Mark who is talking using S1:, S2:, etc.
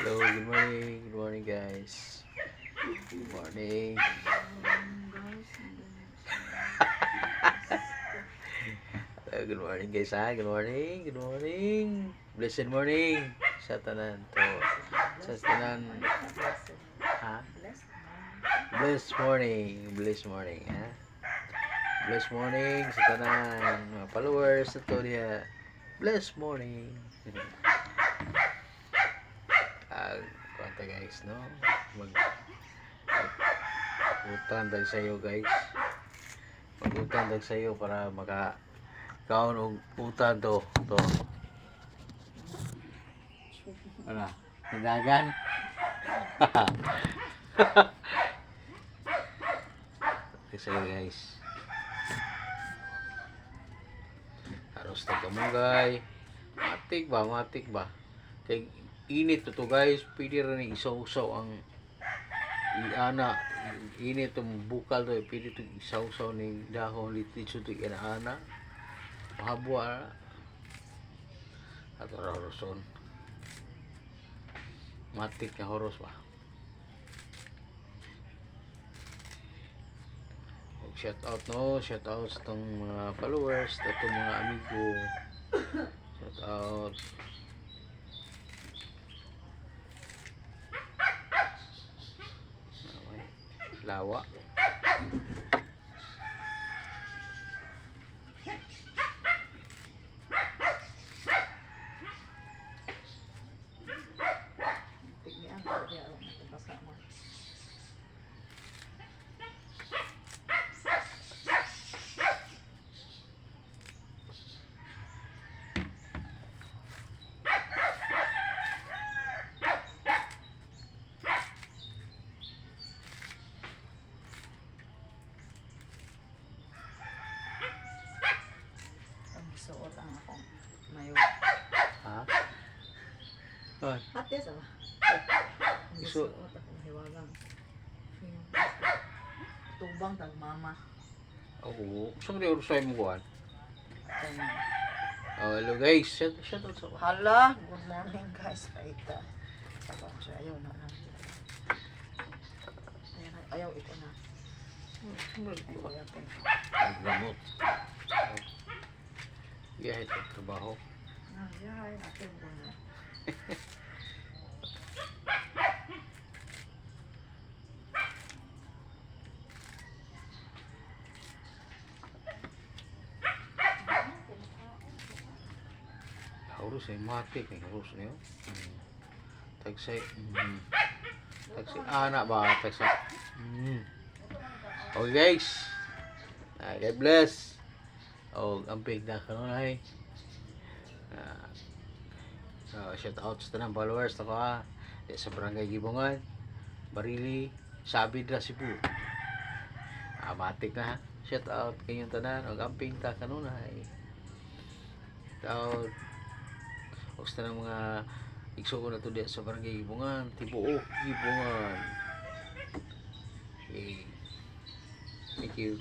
S1: Hello, good morning. Good morning, guys. Good morning. Good morning, guys. Good morning. Good morning. Blessed morning. Sa tanan to. Sa tanan. Ha? Blessed morning. Blessed morning, ha? Blessed morning sa tanan. Mga followers sa to niya. Blessed morning. Kwanta guys, no? Mag-utang tayo sa iyo, guys. Mag-utang tayo sa iyo para kaon og utang to. Wala. Nadagan. Kasi guys. Halos na kamunggay. Matik ba? Kay init to guys. Pwede rin isaw-saw ang init itong bukal to. Pwede itong isaw-saw ng dahon. Lititso itong inaana. Mahabwa. At horoson. Matik na horos ba? Shout out sa itong mga followers, sa itong mga amigo. Shout out. Lawa.
S2: Suot ang akong mayo.
S1: Ha? Ay.
S2: Hati sa ba?
S1: Suot
S2: akong hiwagang. Tubang tag mama.
S1: Oo. Saan rin urusay mo kuhan?
S2: Kaya,
S1: Hello guys. Shout out sa
S2: hala, good morning guys. Paita. Saka ko siya, ayaw na. Ayaw ito na. Ayaw yakin.
S1: Gamot. Ito trabaho.
S2: Ayaw, natin mo na.
S1: Harus ay matik ni harus niyo. Tagsay. Tagsay anak ba tagsay. Okay guys. God bless. Amping na kanunay. Shout out sa tanang followers na ka. Sa Barangay Gibongan, Barili, Sabid ra Cebu. Matik na ha. Shout out kayong tanan og amping ta kanunay. Shout out og sa tanang mga igsuon na to diya sa Barangay Gibongan, Tibuok, Gibongan. Okay. Thank you.